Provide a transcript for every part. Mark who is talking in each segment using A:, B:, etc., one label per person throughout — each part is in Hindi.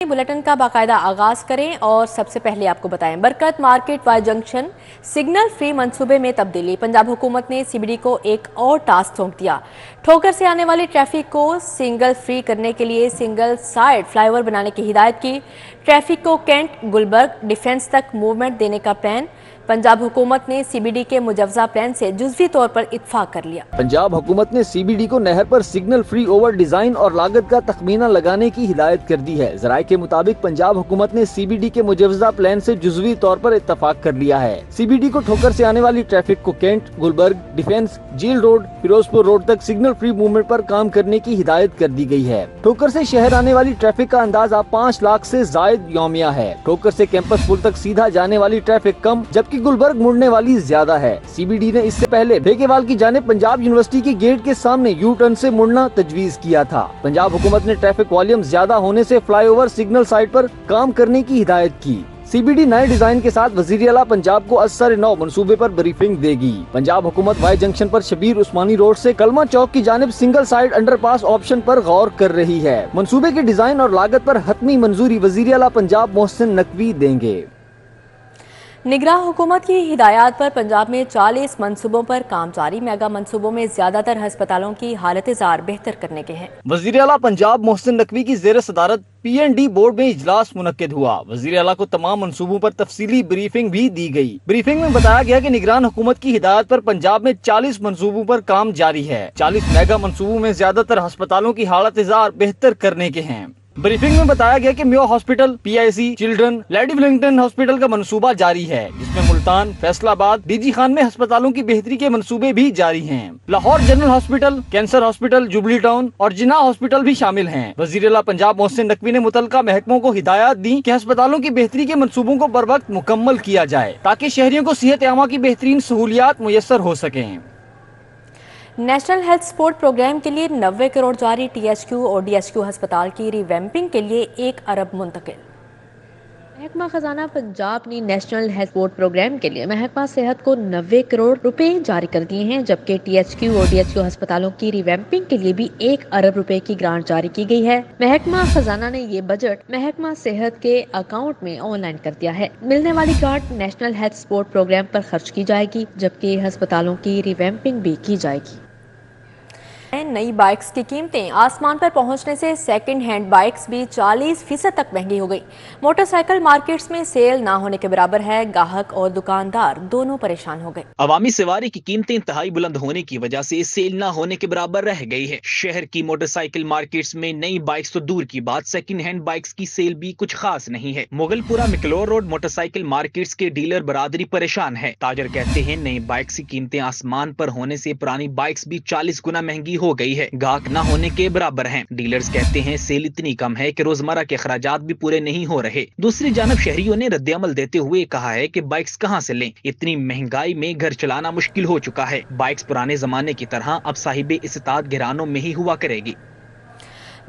A: बुलेटिन का बाकायदा आगाज करें और सबसे पहले आपको बताएं Barkat market Y junction signal free मंसूबे में तब्दीली। पंजाब हुकूमत ने सीबीडी को एक और टास्क सौंप दिया। ठोकर से आने वाली ट्रैफिक को सिंगल फ्री करने के लिए सिंगल साइड फ्लाईओवर बनाने की हिदायत की। ट्रैफिक को कैंट गुलबर्ग डिफेंस तक मूवमेंट देने का प्लान। पंजाब हुकूमत ने सीबीडी के मुजवजा प्लान से जुज़वी तौर पर इत्फाक कर लिया।
B: पंजाब हुकूमत ने सीबीडी को नहर पर सिग्नल फ्री ओवर डिजाइन और लागत का तखमीना लगाने की हिदायत कर दी है। जराये के मुताबिक पंजाब हुकूमत ने सीबीडी के मुजवजा प्लान से जुज़वी तौर पर इत्तफाक कर लिया है। सीबीडी को ठोकर से आने वाली ट्रैफिक को Cantt, Gulberg, Defence, Jail Road, Ferozepur Road तक सिग्नल फ्री मूवमेंट पर काम करने की हिदायत कर दी गई है। ठोकर से शहर आने वाली ट्रैफिक का अंदाजा 5 लाख से जायद यौमिया है। ठोकर से कैंपस पुल तक सीधा जाने वाली ट्रैफिक कम, जबकि गुलबर्ग मुड़ने वाली ज्यादा है। सीबीडी ने इससे पहले ठेकेवाल की जानिब पंजाब यूनिवर्सिटी के गेट के सामने यू टर्न से मुड़ना तजवीज किया था। पंजाब हुकूमत ने ट्रैफिक वॉल्यूम ज्यादा होने से फ्लाईओवर सिग्नल साइड पर काम करने की हिदायत की। सीबीडी नए डिजाइन के साथ वजीर आला पंजाब को असर नौ मंसूबे पर ब्रीफिंग देगी। पंजाब हुकूमत वाई जंक्शन पर शबीर उस्मानी रोड से कलमा चौक की जानिब सिंगल साइड अंडरपास ऑप्शन पर गौर कर रही है। मंसूबे के डिजाइन और लागत पर हतमी मंजूरी वजीर आला पंजाब मोहसिन नकवी देंगे।
A: निगरान हुकूमत की हिदायत पर पंजाब में 40 मनसूबों पर काम जारी। मेगा मनसूबों में ज्यादातर अस्पतालों की हालत जार बेहतर करने के हैं।
B: वजीर आला पंजाब मोहसिन नकवी की जेर सदारत PND बोर्ड में इजलास मुनक्किद हुआ। वजीर आला को तमाम मंसूबों पर तफसीली ब्रीफिंग भी दी गई। ब्रीफिंग में बताया गया कि निगरान हुकूमत की हिदायत पर पंजाब में 40 मंसूबों पर काम जारी है। 40 मेगा मंसूबों में ज्यादातर अस्पतालों की हालत जार बेहतर करने के हैं। ब्रीफिंग में बताया गया कि Mayo hospital, PIC, children, lady Willingdon hospital का मंसूबा जारी है, जिसमें मुल्तान, फैसलाबाद, डीजी खान में अस्पतालों की बेहतरी के मंसूबे भी जारी हैं। Lahore general hospital, cancer hospital, jubilee town और जिन्ना हॉस्पिटल भी शामिल हैं। वजीर आला पंजाब मोहसिन नकवी ने मुतल्लिका महकमों को हिदायत दी कि अस्पतालों की बेहतरी के मंसूबों को बर वक्त मुकम्मल किया जाए, ताकि शहरियों को सेहत आमा की बेहतरीन सहूलियात मुयस्सर हो सके।
A: नेशनल हेल्थ सपोर्ट प्रोग्राम के लिए 90 करोड़ जारी। THQ और DHQ अस्पताल की रिवैम्पिंग के लिए 1 अरब मुंतकिल। महकमा खजाना पंजाब ने नेशनल हेल्थ सपोर्ट प्रोग्राम के लिए महकमा सेहत को 90 करोड़ रुपए जारी कर दिए हैं, जबकि THQ और DHQ अस्पतालों की रिवैम्पिंग के लिए भी 1 अरब रुपए की ग्रांट जारी की गई है। महकमा खजाना ने ये बजट महकमा सेहत के अकाउंट में ऑनलाइन कर दिया है। मिलने वाली grant National Health Support Program पर खर्च की जाएगी, जबकि अस्पतालों की रिवैम्पिंग भी की जाएगी। नई बाइक्स की कीमतें आसमान पर पहुंचने से सेकंड हैंड बाइक्स भी 40% तक महंगी हो गई। मोटरसाइकिल मार्केट्स में सेल ना होने के बराबर है। गाहक और दुकानदार दोनों परेशान हो गए।
C: अवामी सवारी की कीमतें इंतहाई बुलंद होने की वजह से सेल ना होने के बराबर रह गई है। शहर की मोटरसाइकिल मार्केट्स में नई बाइक्स तो दूर की बात, सेकंड हैंड बाइक्स की सेल भी कुछ खास नहीं है। मुगलपुरा मिकलोर रोड मोटरसाइकिल मार्केट्स के डीलर बरादरी परेशान है। ताजर कहते हैं नई बाइक्स की कीमतें आसमान पर होने से पुरानी बाइक्स भी 40 गुना महंगी हो गई है। गाहक ना होने के बराबर हैं। डीलर्स कहते हैं सेल इतनी कम है कि रोजमर्रा के खर्चात भी पूरे नहीं हो रहे। दूसरी जानब शहरियों ने रद्द-ए-अमल देते हुए कहा है कि बाइक्स कहां से लें, इतनी महंगाई में घर चलाना मुश्किल हो चुका है। बाइक्स पुराने जमाने की तरह अब साहिबे इस्तात घरानों में ही हुआ करेगी।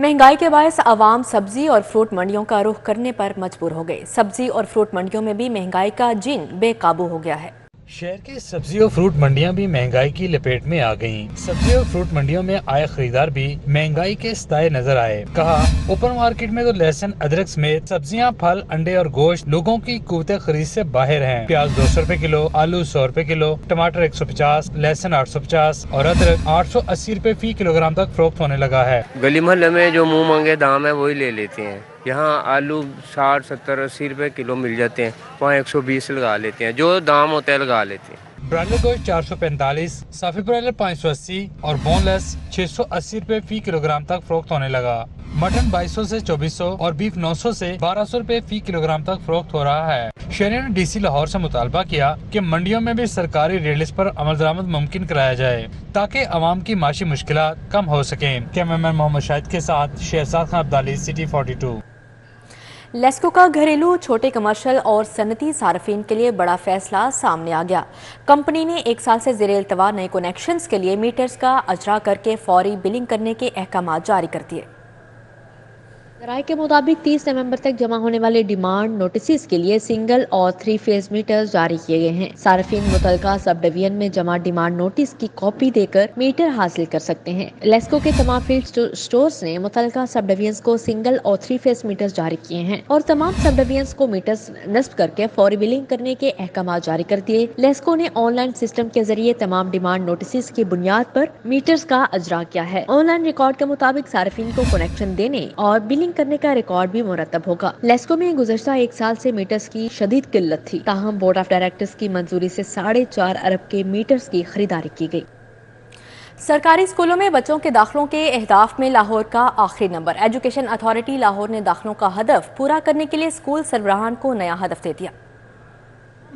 A: महंगाई के बायस आवाम सब्जी और फ्रूट मंडियों का रुख करने पर मजबूर हो गए। सब्जी और फ्रूट मंडियों में भी महंगाई का जिन बेकाबू हो गया है।
D: शहर की सब्जी और फ्रूट मंडियां भी महंगाई की लपेट में आ गईं। सब्जी और फ्रूट मंडियों में आए खरीदार भी महंगाई के सताए नजर आए। कहा ओपन मार्केट में तो लहसुन, अदरक समेत सब्जियां, फल, अंडे और गोश्त लोगों की कुव्वत खरीद से बाहर हैं। प्याज 200 रुपए किलो, आलू 100 रुपए किलो, टमाटर 150, लहसुन 850 और अदरक 880 रुपए फी किलोग्राम तक फरोख्त होने लगा है।
E: गली मोहल्ले में जो मुँह मांगे दाम है वही ले लेते हैं। यहाँ आलू 60, 70, 80 रुपए किलो मिल जाते हैं, वहाँ 120 लगा लेते हैं, जो दाम होता है लगा लेते हैं।
D: ब्रायलर गोश्त 445, साफी ब्रायलर 580 और बोनलेस 680 रुपए फी किलोग्राम तक फरोख्त होने लगा। मटन 2200 से 2400 और बीफ 900 से 1200 रुपए फी किलोग्राम तक फरोख्त हो रहा है। शहरियों ने DC लाहौर से मुतालबा किया कि मंडियों में भी सरकारी रेट लिस्ट पर अमल दरामद मुमकिन कराया जाए, ताकि आवाम की माशी मुश्किलात कम हो सकें। कैमरामैन मोहम्मद शाहिद के साथ शहजाद खान अब्दाली, सिटी 42।
A: लेस्को का घरेलू, छोटे कमर्शियल और सनती सार्फिन के लिए बड़ा फैसला सामने आ गया। कंपनी ने 1 साल से ज़ेरे इल्तवा नए कनेक्शंस के लिए मीटर्स का अजरा करके फौरी बिलिंग करने के अहकाम जारी कर दिए। राय के मुताबिक 30 नवंबर तक जमा होने वाले डिमांड नोटिस के लिए सिंगल और 3 फेज मीटर्स जारी किए गए हैं। सार्फिन मुतलका सब डिवीजन में जमा डिमांड नोटिस की कॉपी देकर मीटर हासिल कर सकते हैं। लेस्को के तमाम फील्ड स्टोर्स ने मुतलका सब डिवीजन को सिंगल और 3 फेज मीटर्स जारी किए हैं और तमाम सब डिवीजन को मीटर्स नस्ब करके फौरी बिलिंग करने के अहकाम जारी कर दिए। लेस्को ने ऑनलाइन सिस्टम के जरिए तमाम डिमांड नोटिस की बुनियाद पर मीटर्स का अजरा किया है। ऑनलाइन रिकॉर्ड के मुताबिक सार्फिन को कनेक्शन देने और बिलिंग करने का रिकॉर्ड भी मुरतब होगा। लेस्को में गुज़श्ता 1 साल से मीटर्स की शदीद किल्लत थी, ताहम बोर्ड ऑफ डायरेक्टर्स की मंजूरी से 4.5 अरब के मीटर्स की खरीदारी की गई। सरकारी स्कूलों में बच्चों के दाखिलों के अहदाफ में लाहौर का आखिरी नंबर। एजुकेशन अथॉरिटी लाहौर ने दाखिलों का हदफ पूरा करने के लिए स्कूल सरबराहान को नया हदफ दे दिया।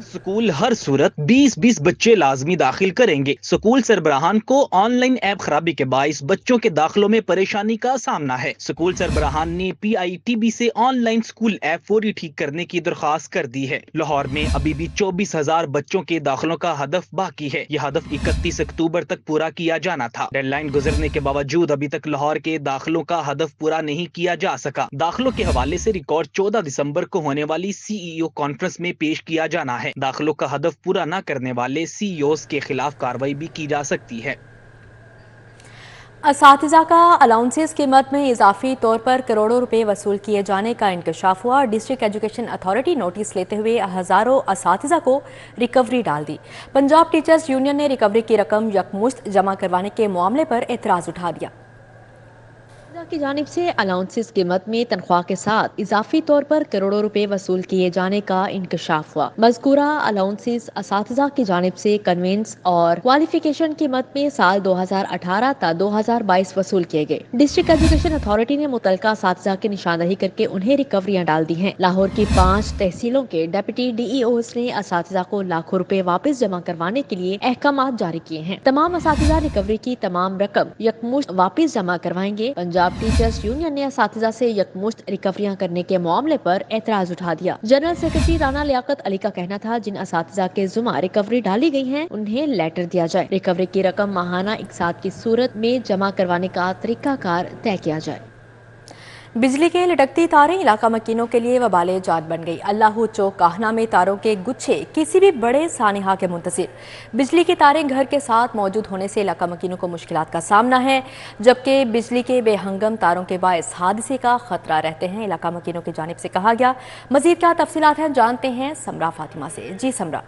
C: स्कूल हर सूरत 20-20 बच्चे लाजमी दाखिल करेंगे। स्कूल सरबराहान को ऑनलाइन ऐप खराबी के बाइस बच्चों के दाखिलों में परेशानी का सामना है। स्कूल सरबराहान ने PITB से ऑनलाइन स्कूल ऐप फौरी ठीक करने की दरख्वास्त कर दी है। लाहौर में अभी भी 24,000 बच्चों के दाखिलों का हदफ बाकी है। यह हदफ 31 अक्टूबर तक पूरा किया जाना था। डेडलाइन गुजरने के बावजूद अभी तक लाहौर के दाखिलों का हदफ पूरा नहीं किया जा सका। दाखिलों के हवाले से रिकॉर्ड 14 दिसंबर को होने वाली CEO कॉन्फ्रेंस में पेश किया जाना है। दाखिलों का हदफ पूरा न करने वाले CEOs के खिलाफ कार्रवाई भी की जा सकती है।
A: असातिज़ा का अलाउंसेस कीमत में इजाफी तौर पर करोड़ों रुपए वसूल किए जाने का इंकशाफ हुआ। डिस्ट्रिक्ट एजुकेशन अथॉरिटी नोटिस लेते हुए हजारों असातिज़ा को रिकवरी डाल दी। पंजाब टीचर्स यूनियन ने रिकवरी की रकम यकमुश्त जमा करवाने के मामले पर एतराज उठा दिया। की जानिब से अलाउंसेस कीमत में तनख्वाह के साथ इजाफी तौर पर करोड़ों रुपए वसूल किए जाने का इंकशाफ हुआ। मज़कूरा अलाउंसेस असातिज़ा की जानिब से कन्वेंस और क्वालिफिकेशन कीमत में साल 2018 था 2022 वसूल किए गए। डिस्ट्रिक्ट एजुकेशन अथॉरिटी ने मुतलका असातिज़ा की निशानदही करके उन्हें रिकवरियाँ डाल दी हैं। लाहौर की 5 तहसीलों के डिप्टी DEOs ने असातिज़ा को लाखों रुपए वापस जमा करवाने के लिए अहकाम जारी किए हैं। तमाम असातिज़ा रिकवरी की तमाम रकम यकमुश्त वापस जमा करवाएंगे। पंजाब टीचर्स यूनियन ने असातिज़ा से यकमुश्त रिकवरियां करने के मामले पर एतराज उठा दिया। जनरल सेक्रेटरी राना लियाकत अली का कहना था, जिन असातिज़ा के जुमा रिकवरी डाली गई है उन्हें लेटर दिया जाए। रिकवरी की रकम माहाना इकसाद की सूरत में जमा करवाने का तरीकाकार तय किया जाए। बिजली के लटकती तारें इलाका मकीनों के लिए वबाले जात बन गई। अल्लाहू चौक काहना में तारों के गुच्छे किसी भी बड़े सानिहा के मुंतसिर। बिजली की तारें घर के साथ मौजूद होने से इलाका मकीनों को मुश्किलात का सामना है, जबकि बिजली के बेहंगम तारों के बायस हादसे का खतरा रहते हैं। इलाका मकीनों की जानिब से कहा गया। मजीद क्या तफसीलात हैं जानते हैं समरा फातिमा से। जी समरा।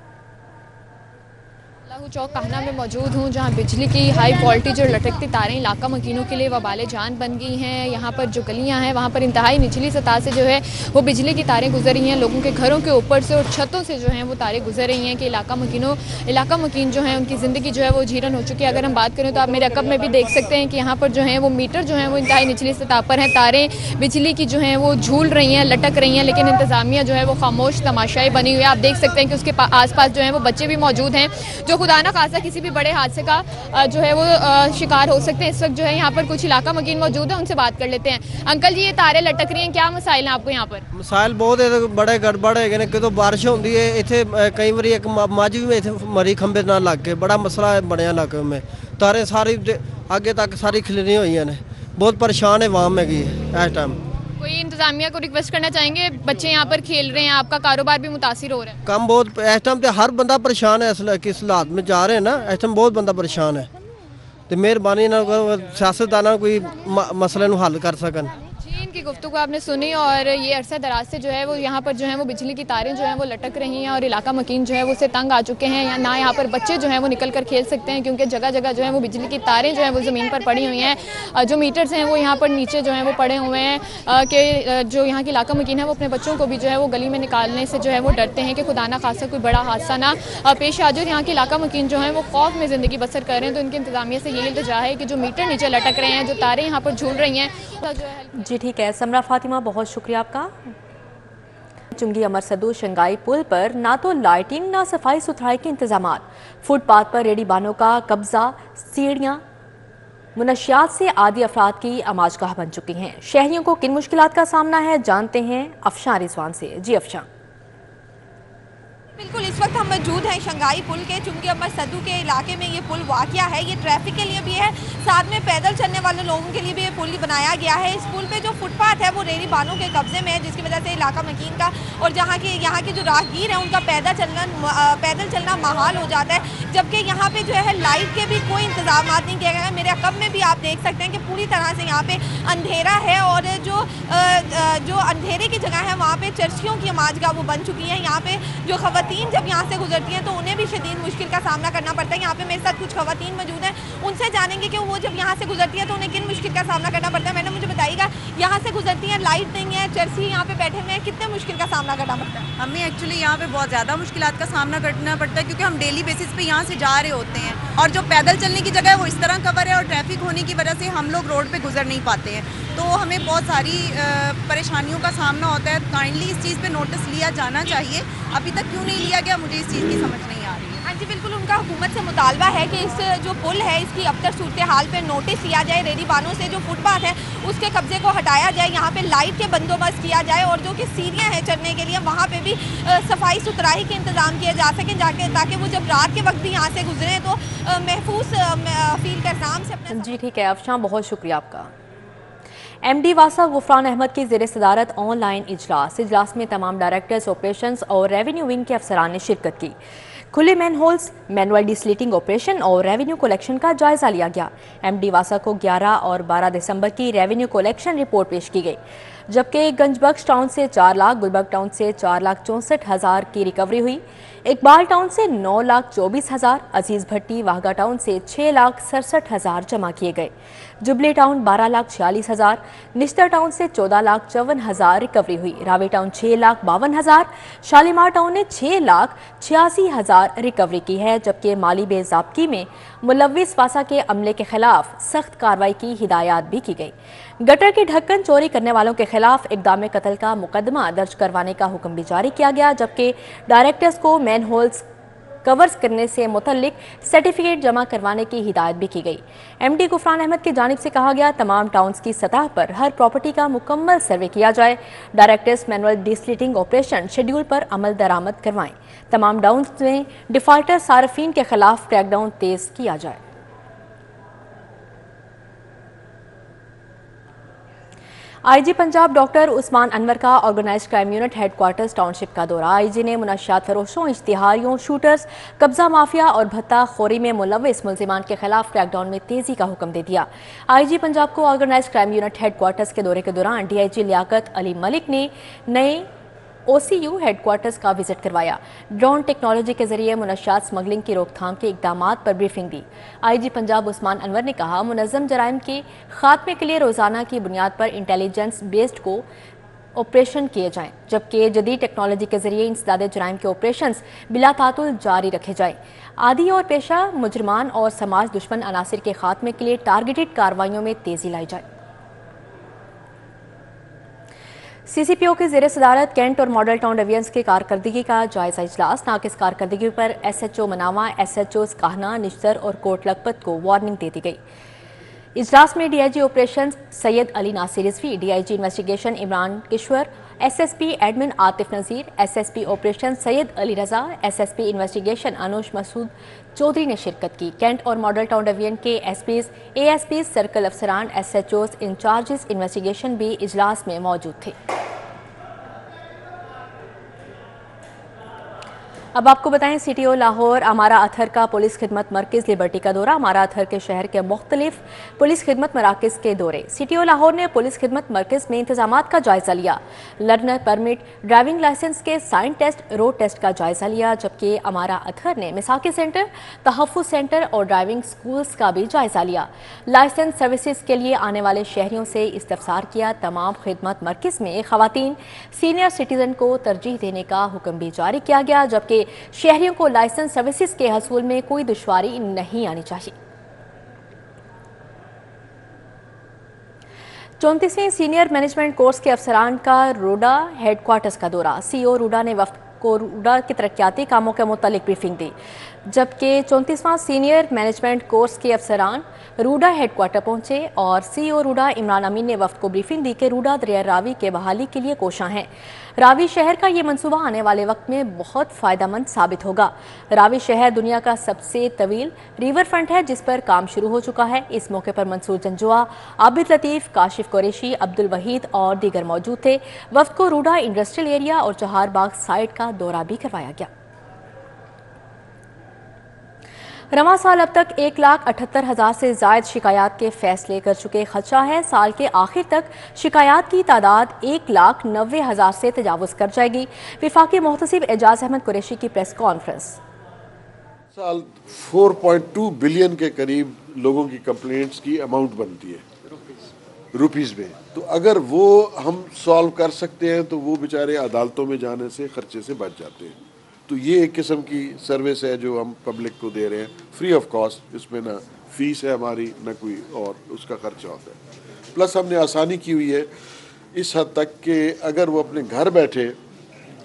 F: अल्लाहू चौक काहना में मौजूद हूँ, जहाँ बिजली की हाई वोल्टेज और लटकती तारें इलाका मकीनों के लिए वबाले जान बन गई हैं। यहाँ पर जो गलियाँ हैं वहाँ पर इंतहाई निचली सतह से जो है वो बिजली की तारें गुजर रही हैं। लोगों के घरों के ऊपर से और छतों से जो हैं वो तारें गुजर रही हैं कि इलाका मकीन जो है उनकी ज़िंदगी जो है वो जीरन हो चुकी है। अगर हम बात करें तो आप मेरे अकब में भी देख सकते हैं कि यहाँ पर जो है वो मीटर जो है वो इंतहाई निचली सतह पर हैं। तारें बिजली की जो हैं वो झूल रही हैं, लटक रही हैं, लेकिन इंतज़ामिया जो है वो खामोश तमाशाई बनी हुई है। आप देख सकते हैं कि उसके आसपास जो है वो बच्चे भी मौजूद हैं जो खुदा न खासा किसी भी बड़े हादसे का जो है वो शिकार हो सकते हैं। इस वक्त जो है यहाँ पर कुछ इलाका मकीन मौजूद है, उनसे बात कर लेते हैं। अंकल जी, ये तारे लटक रही हैं, क्या मसाइल हैं आपको यहाँ पर?
G: मसाइल बहुत है, बड़े गड़बड़ है कि तो बारिश होती है इतने कई बार एक मझ भी इतने मरी खंबे ना लग के बड़ा मसला बनया इलाके में। तारे सारी आगे तक सारी खिलरी हुई ने, बहुत परेशान है वाम है इस टाइम।
F: कोई इंतजामिया को रिक्वेस्ट करना चाहेंगे? बच्चे यहाँ पर खेल रहे हैं, आपका कारोबार भी मुतासिर हो रहा है।
G: कम बहुत इस टाइम पे हर बंदा परेशान है, किस हालात में जा रहे हैं ना, इस टाइम बहुत बंदा परेशान है। तो मेहरबानी ना सियासतदान कोई मसले को हल कर सकन।
F: इनकी गुफ्तगू आपने सुनी और ये अरसा दराज से जो है वो यहाँ पर जो है वो बिजली की तारें जो हैं वो लटक रही हैं और इलाका मकीन जो है वो उससे तंग आ चुके हैं। ना यहाँ पर बच्चे जो हैं वो निकल कर खेल सकते हैं क्योंकि जगह जगह जो है वो बिजली की तारें जो हैं वो ज़मीन पर पड़ी हुई हैं। जो मीटर्स हैं वो यहाँ पर नीचे जो हैं वो पड़े हुए हैं कि जो यहाँ के इलाका मकीन है वो अपने बच्चों को भी जो है वो गली में निकालने से जो है वो डरते हैं कि खुदा ना खासा कोई बड़ा हादसा ना पेश आ जाए। यहाँ के इलाका मकीन जो है वो खौफ में ज़िंदगी बसर कर रहे हैं। तो इनकी इंतजामिया से यही इल्तिजा है कि जो मीटर नीचे लटक रहे हैं, जो तारें यहाँ पर झूल रही हैं,
A: जी ठीक है समरा फातिमा, बहुत शुक्रिया आपका। चुंगी अमर सदू शंगाई पुल पर ना तो लाइटिंग ना सफाई सुथराई के इंतजामात, फुटपाथ पर रेडी बानों का कब्जा, सीढ़ियां मुनशियात से आदि अफराद की अमाजगाह बन चुकी हैं। शहरियों को किन मुश्किलात का सामना है जानते हैं अफशान रिजवान से। जी अफशान।
H: बिल्कुल, इस वक्त हम मौजूद हैं शंघाई पुल के, चुंगी अमर सद्दू के इलाके में ये पुल वाक़या है। ये ट्रैफिक के लिए भी है, साथ में पैदल चलने वाले लोगों के लिए भी ये पुल बनाया गया है। इस पुल पे जो फुटपाथ है वो रेहड़ी बानों के कब्जे में है, जिसकी वजह से इलाका मकीन का और यहाँ के जो राहगीर हैं उनका पैदल चलना महाल हो जाता है। जबकि यहाँ पे जो है लाइट के भी कोई इंतजाम नहीं किया गया है। मेरे अकब में भी आप देख सकते हैं कि पूरी तरह से यहाँ पे अंधेरा है और जो अंधेरे की जगह है वहाँ पे चर्चियों की नमाज़गाह वो बन चुकी है। यहाँ पे जो खवातीन जब यहाँ से गुजरती हैं तो उन्हें भी शदीद मुश्किल का सामना करना पड़ता है। यहाँ पे मेरे साथ कुछ खवातीन मौजूद हैं, उनसे जानेंगे कि वो जब यहाँ से गुजरती है तो उन्हें किन मुश्किल का सामना करना पड़ता है। मैडम मुझे बताइएगा, यहाँ से गुजरती हैं, लाइट नहीं है, चर्ची यहाँ पे बैठे हुए हैं, कितने मुश्किल का सामना करना पड़ता है?
I: हमें एक्चुअली यहाँ पे बहुत ज़्यादा मुश्किलात का सामना करना पड़ता है, क्योंकि हम डेली बेसिस पे यहाँ से जा रहे होते हैं और जो पैदल चलने की जगह है वो इस तरह कवर है और ट्रैफिक होने की वजह से हम लोग रोड पे गुजर नहीं पाते हैं। तो हमें बहुत सारी परेशानियों का सामना होता है। काइंडली इस चीज़ पे नोटिस लिया जाना चाहिए। अभी तक क्यों नहीं लिया गया, मुझे इस चीज़ की समझ नहीं आ रही है।
H: हाँ जी, बिल्कुल, उनका हुकूमत से मुतालबा है कि इस जो पुल है इसकी अब तक सूरत हाल पे नोटिस लिया जाए, रेहड़ी बानों से जो फुटपाथ है उसके कब्जे को हटाया जाए, यहाँ पे लाइट के बंदोबस्त किया जाए और जो कि सीढ़ियाँ हैं चढ़ने के लिए वहाँ पे भी सफाई सुथराई के इंतजाम किए जा सकें, ताकि वो जब रात के वक्त भी यहाँ से गुजरें तो महफूज फील कर आराम से अपने।
A: जी ठीक है अफशां, बहुत शुक्रिया आपका। MD वासा गुफरान अहमद की ज़ेर सदारत ऑनलाइन इजलास में तमाम डायरेक्टर्स ऑपरेशंस और रेवेन्यू विंग के अफसरान ने शिरकत की। खुले मैन होल्स, मैनुअल डिसलीटिंग ऑपरेशन और रेवेन्यू कलेक्शन का जायजा लिया गया। MD वासा को 11 और 12 दिसंबर की रेवेन्यू कलेक्शन रिपोर्ट पेश की गई, जबकि गंजबख्श टाउन से 4 लाख, गुलबर्ग टाउन से 4,64,000 की रिकवरी हुई। इकबाल टाउन से 9,24,000, अजीज भट्टी वाहगा टाउन से 6,67,000 जमा किए गए। जुबली टाउन 12,46,000, निश्तर टाउन से 14,54,000 रिकवरी हुई। रावी टाउन 6,52,000, शालीमार टाउन ने 6,86,000 रिकवरी की है, जबकि माली बेज़ाब्ती में मुलव्विस वासा के अमले के खिलाफ सख्त कार्रवाई की हिदायत भी की गई। गटर की ढक्कन चोरी करने वालों के खिलाफ इक़दाम कत्ल का मुकदमा दर्ज करवाने का हुक्म भी जारी किया गया, जबकि डायरेक्टर्स को मैन होल्स कवर्स करने से मुतल्लिक सर्टिफिकेट जमा करवाने की हिदायत भी की गई। MD गुफरान अहमद की जानिब से कहा गया, तमाम टाउन्स की सतह पर हर प्रॉपर्टी का मुकम्मल सर्वे किया जाए। डायरेक्टर्स मैनुअल डिसलीटिंग ऑपरेशन शेड्यूल पर अमल दरामद करवाएं। तमाम टाउन्स में डिफाल्टर सार्फिन के खिलाफ क्रैकडाउन तेज किया जाए। IG पंजाब डॉक्टर उस्मान अनवर का organised crime unit headquarters township का दौरा। IG ने मुनशियात फरोशों, इश्तिहारियों, शूटर्स, कब्जा माफिया और भत्ता खोरी में मुलव्विस मुल्जिमान के खिलाफ क्रैकडाउन में तेजी का हुक्म दे दिया। IG पंजाब को ऑर्गेनाइज्ड क्राइम यूनिट हेडक्वार्टर्स के दौरे के दौरान DIG लियाकत अली मलिक ने नए OCU हेडक्वार्टर्स का विजिट करवाया। ड्रोन टेक्नोलॉजी के जरिए मुनशियात स्मगलिंग की रोकथाम के इकदामात पर ब्रीफिंग दी। IG पंजाब उस्मान अनवर ने कहा, मुनज़्ज़म जराइम के खात्मे के लिए रोजाना की बुनियाद पर इंटेलिजेंस बेस्ड को ऑपरेशन किए जाएं, जबकि जदीद टेक्नोलॉजी के जरिए इंसदादे जराइम के ऑपरेशंस बिला तातुल जारी रखे जाएं। आदी और पेशा मुजरमान और समाज दुश्मन अनासिर के खात्मे के लिए टारगेटेड कार्रवाइयों में तेजी लाई जाए। CCPO की ज़ेर सदारत कैंट और मॉडल टाउन डिवीजन्स की कारकर्दगी का जायजा इजलास। नाकिस कारकर्दगी पर SHO मनावा, SHOs काहना, निश्तर और कोट लखपत को वार्निंग दे दी गई। इजलास में DIG operations Syed Ali Nasir Rizvi, DIG investigation Imran Kishwar, SSP admin Atif Nazir, SSP operation Syed Ali Raza, SSP investigation Anuj Masood Chaudhry ने शिरकत की। कैंट और मॉडल टाउन डिवीजन के SPs, ASPs, सर्कल अफसरान, SHOs, इंचार्जेस इन्वेस्टिगेशन भी इजलास में मौजूद थे। अब आपको बताएं, CTO लाहौर अमारा अथर का पुलिस खिदमत मरकज़ लिबर्टी का दौरा। अमारा अथर के शहर के मुख्तलिफ पुलिस खिदमत मराकज़ के दौरे। CTO लाहौर ने पुलिस खिदमत मरकज़ में इंतजामात का जायजा लिया। लर्नर परमिट, ड्राइविंग लाइसेंस के साइन टेस्ट, रोड टेस्ट का जायजा लिया, जबकि अमारा अथर ने मिसाकी सेंटर, तहफ़्फ़ुज़ सेंटर और ड्राइविंग स्कूल्स का भी जायजा लिया। लाइसेंस सर्विसेज के लिए आने वाले शहरियों से इस्तफसार किया। तमाम खिदमत मरकज़ में ख़वातीन सीनियर सिटीजन को तरजीह देने का हुक्म भी जारी किया गया, जबकि शहरियों को लाइसेंस सर्विसेज के हसूल में कोई दुश्वारी नहीं आनी चाहिए। 34वें सीनियर मैनेजमेंट कोर्स के अफसरान का रूडा हेडक्वार्टर्स का दौरा। CEO रूडा ने वफ्द को रूडा के तरक्याती कामों के मुतालिक ब्रीफिंग दी, जबकि 34वां सीनियर मैनेजमेंट कोर्स के अफसरान रूडा हेडक्वार्टर पहुंचे और CEO रूडा इमरान अमीन ने वफ्द को ब्रीफिंग दी कि रूडा दरिया रावी के बहाली के लिए कोशां हैं। रावी शहर का ये मंसूबा आने वाले वक्त में बहुत फ़ायदेमंद साबित होगा। रावी शहर दुनिया का सबसे तवील रिवर फ्रंट है जिस पर काम शुरू हो चुका है। इस मौके पर मंसूर जंजुआ, आबिद लतीफ़, काशिफ कुरैशी, अब्दुल वहीद और दीगर मौजूद थे। वफ्द को रूडा इंडस्ट्रियल एरिया और चहारबाग साइट का दौरा भी करवाया गया। रवां साल अब तक 1,78,000 से ज़ायद शिकायत के फैसले कर चुके। खदशा है साल के आखिर तक शिकायत की तादाद 1,90,000 से तजावुज़ कर जाएगी। विफाकी मुहतसिब एजाज अहमद कुरैशी की प्रेस कॉन्फ्रेंस।
J: साल 4.2 बिलियन के करीब लोगों की कंप्लेंट्स की अमाउंट बनती है रुपीज़ में, तो अगर वो हम सॉल्व कर सकते हैं तो वो बेचारे अदालतों में जाने से खर्चे से बच जाते हैं। तो ये एक किस्म की सर्विस है जो हम पब्लिक को दे रहे हैं फ्री ऑफ कॉस्ट। इसमें ना फीस है हमारी, ना कोई और उसका खर्चा होता है। प्लस हमने आसानी की हुई है इस हद तक कि अगर वो अपने घर बैठे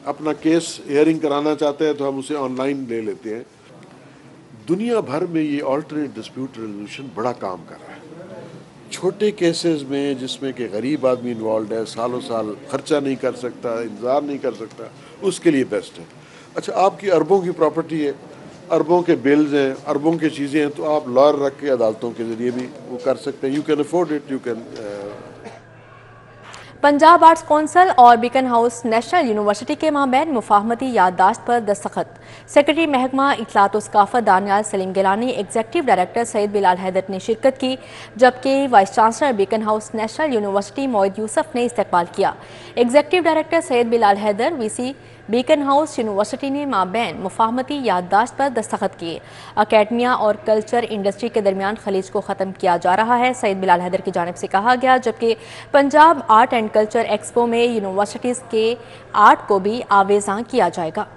J: अपना केस हियरिंग कराना चाहते हैं तो हम उसे ऑनलाइन ले लेते हैं। दुनिया भर में ये ऑल्टरनेट डिस्प्यूट रेजोल्यूशन बड़ा काम कर रहा है। छोटे केसेस में जिसमें कि गरीब आदमी इन्वॉल्व है, सालों साल खर्चा नहीं कर सकता, इंतज़ार नहीं कर सकता, उसके लिए बेस्ट है। अच्छा, आपकी अरबों की प्रॉपर्टी है, अरबों के बिल्स हैं, अरबों की चीज़ें हैं, तो आप लॉयर रख के अदालतों के ज़रिए भी वो कर सकते हैं। You can afford it, you can.
A: Punjab arts council और बीकन हाउस नेशनल यूनिवर्सिटी के माबैन मुफाहमती याददाश्त पर दस्तखत। सेक्रेटरी महकमा इत्तलात व सकाफत दानियाल सलीम गिलानी, एग्जीक्यूटिव डायरेक्टर सैयद बिलाल हैदर ने शिरकत की, जबकि vice chancellor Beaconhouse National University Moid Yusuf ने इस्तकबाल किया। Executive director Syed Bilal Haider, VC Beaconhouse University ने माबैन मुफाहमती याददाश्त पर दस्तखत किए। अकेडमिया और कल्चर इंडस्ट्री के दरमियान खलीज को ख़त्म किया जा रहा है, सैयद बिलाल हैदर की जानिब से कहा गया, जबकि Punjab art and culture expo में यूनिवर्सिटीज़ के आर्ट को भी आवेज़ां किया जाएगा।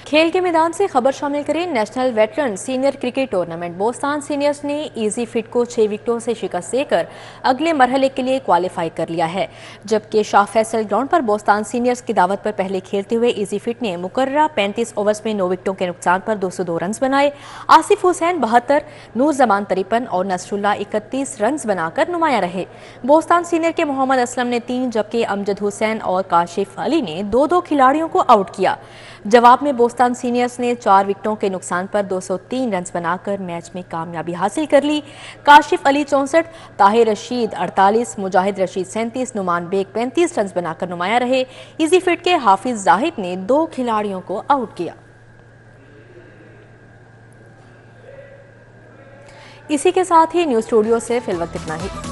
A: खेल के मैदान से खबर शामिल करें। National veteran senior cricket tournament Bostan seniors ने इजी फिट को 6 विकेटों से शिकस्त देकर अगले मरहले के लिए क्वालिफाई कर लिया है, जबकि शाह फैसल ग्राउंड पर बोस्तान सीनियर्स की दावत पर पहले खेलते हुए इजी फिट ने मुकर्ररा 35 ओवर्स में 9 विकेटों के नुकसान पर 202 रन बनाए। आसिफ हुसैन 72, नूर जमान 53 और नसरुल्लाह 31 रन बनाकर नुमाया रहे। बोस्तान सीनियर के मोहम्मद असलम ने 3 जबकि अमजद हुसैन और काशिफ अली ने 2-2 खिलाड़ियों को आउट किया। जवाब में बोस्तान सीनियर्स ने 4 विकेटों के नुकसान पर 203 रन बनाकर मैच में कामयाबी हासिल कर ली। काशिफ अली 64, ताहिर रशीद 48, मुजाहिद रशीद 37, नुमान बेग 35 रन बनाकर नुमाया रहे। इजी फिट के हाफिज जाहिद ने 2 खिलाड़ियों को आउट किया। इसी के साथ ही न्यूज़ स्टूडियो से फिलवक्त इतना ही।